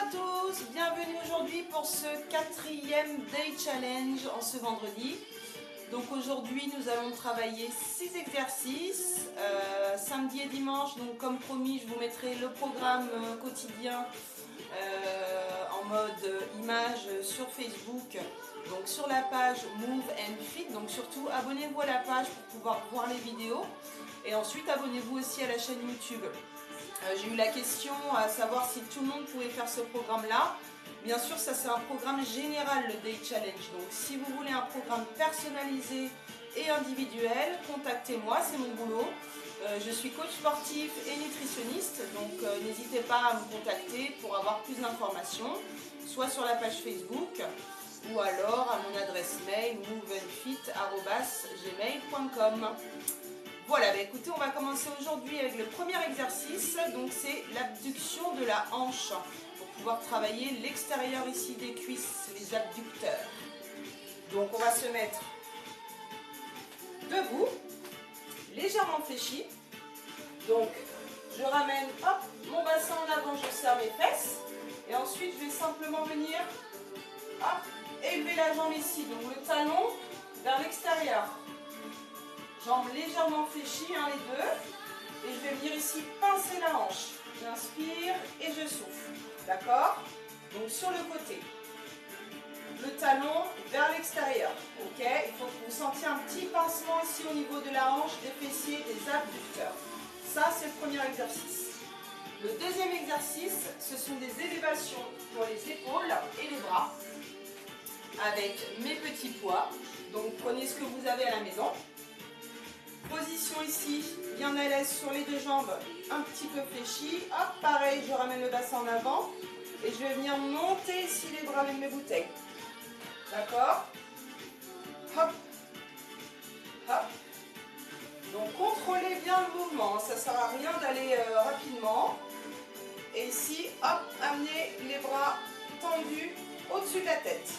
à tous, bienvenue aujourd'hui pour ce 4e Day Challenge en ce vendredi. Donc aujourd'hui nous allons travailler 6 exercices, samedi et dimanche. Donc comme promis je vous mettrai le programme quotidien en mode image sur Facebook, donc sur la page Move and Fit. Donc surtout abonnez-vous à la page pour pouvoir voir les vidéos et ensuite abonnez-vous aussi à la chaîne YouTube. J'ai eu la question à savoir si tout le monde pouvait faire ce programme-là. Bien sûr, ça c'est un programme général, le Day Challenge. Donc si vous voulez un programme personnalisé et individuel, contactez-moi, c'est mon boulot. Je suis coach sportif et nutritionniste, donc n'hésitez pas à me contacter pour avoir plus d'informations, soit sur la page Facebook ou alors à mon adresse mail moveandfit@gmail.com. Voilà, bah écoutez, on va commencer aujourd'hui avec le premier exercice, donc c'est l'abduction de la hanche, pour pouvoir travailler l'extérieur ici des cuisses, les abducteurs. Donc on va se mettre debout, légèrement fléchi. Donc je ramène hop, mon bassin en avant, je serre mes fesses, et ensuite je vais simplement venir hop, élever la jambe ici, donc le talon vers l'extérieur. Jambes légèrement fléchies, les deux. Et je vais venir ici pincer la hanche. J'inspire et je souffle. D'accord? Donc sur le côté. Le talon vers l'extérieur. Ok? Il faut que vous sentiez un petit pincement ici au niveau de la hanche, des fessiers, des abducteurs. Ça, c'est le premier exercice. Le deuxième exercice, ce sont des élévations pour les épaules et les bras. Avec mes petits poids. Donc prenez ce que vous avez à la maison. Position ici, bien à l'aise sur les deux jambes, un petit peu fléchie. Hop, pareil, je ramène le bassin en avant. Et je vais venir monter ici les bras avec mes bouteilles. D'accord? Hop, hop. Donc contrôlez bien le mouvement, ça ne sert à rien d'aller rapidement. Et ici, hop, amenez les bras tendus au-dessus de la tête.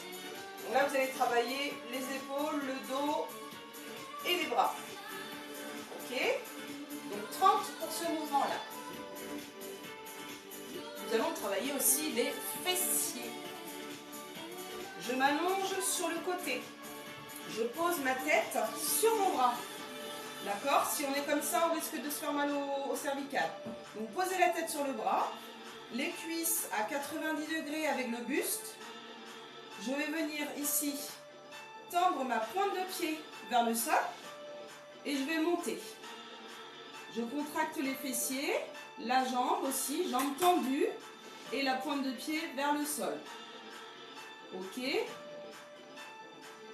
Donc là, vous allez travailler les épaules, le dos et les bras. Ok, donc 30 pour ce mouvement-là. Nous allons travailler aussi les fessiers. Je m'allonge sur le côté. Je pose ma tête sur mon bras. D'accord? Si on est comme ça, on risque de se faire mal au cervical. Donc posez la tête sur le bras. Les cuisses à 90 degrés avec le buste. Je vais venir ici tendre ma pointe de pied vers le sol. Et je vais monter. Je contracte les fessiers, la jambe aussi, jambe tendue et la pointe de pied vers le sol. Ok.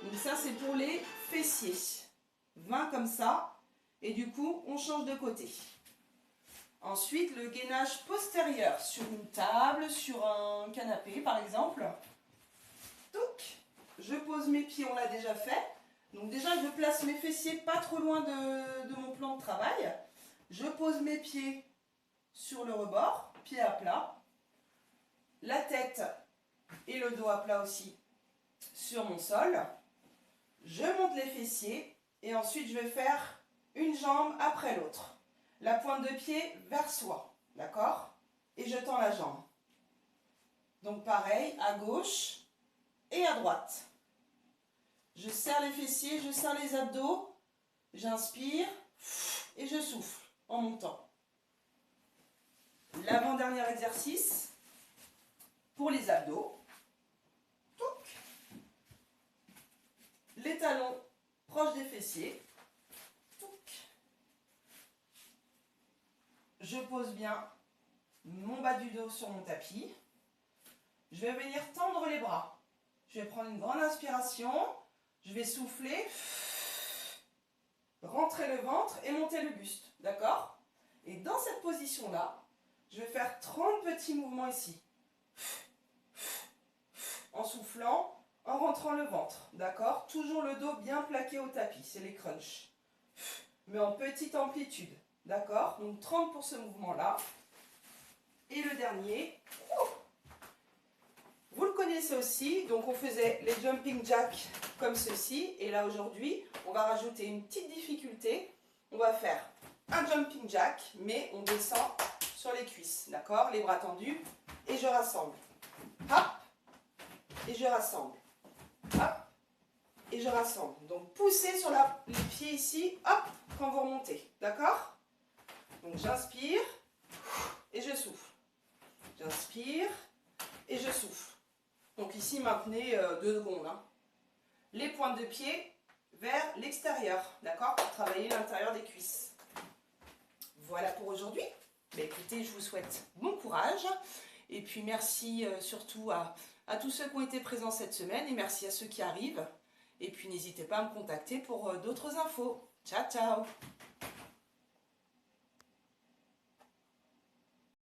Donc ça c'est pour les fessiers. 20 comme ça. Et du coup on change de côté. Ensuite le gainage postérieur sur une table, sur un canapé par exemple. Donc je pose mes pieds, on l'a déjà fait. Donc déjà je place mes fessiers pas trop loin de mon plan de travail. Je pose mes pieds sur le rebord, pieds à plat. La tête et le dos à plat aussi sur mon sol. Je monte les fessiers et ensuite je vais faire une jambe après l'autre. La pointe de pied vers soi, d'accord? Et je tends la jambe. Donc pareil, à gauche et à droite. Je serre les fessiers, je serre les abdos, j'inspire et je souffle en montant. L'avant-dernier exercice pour les abdos. Les talons proches des fessiers. Je pose bien mon bas du dos sur mon tapis. Je vais venir tendre les bras. Je vais prendre une grande inspiration. Je vais souffler, rentrer le ventre et monter le buste. D'accord? Et dans cette position-là, je vais faire 30 petits mouvements ici. En soufflant, en rentrant le ventre. D'accord? Toujours le dos bien plaqué au tapis. C'est les crunchs. Mais en petite amplitude. D'accord? Donc 30 pour ce mouvement-là. Et le dernier. Vous le connaissez aussi, donc on faisait les jumping jacks comme ceci, et là aujourd'hui, on va rajouter une petite difficulté. On va faire un jumping jack, mais on descend sur les cuisses, d'accord? Les bras tendus, et je rassemble. hop, et je rassemble. Hop, et je rassemble. Donc poussez sur les pieds ici, hop, quand vous remontez. D'accord? Donc j'inspire et je souffle. J'inspire et je souffle. Donc ici, maintenez 2 secondes. Hein. Les pointes de pied vers l'extérieur, d'accord? Pour travailler l'intérieur des cuisses. Voilà pour aujourd'hui. Écoutez, je vous souhaite bon courage. Et puis merci surtout à tous ceux qui ont été présents cette semaine et merci à ceux qui arrivent. Et puis n'hésitez pas à me contacter pour d'autres infos. Ciao, ciao!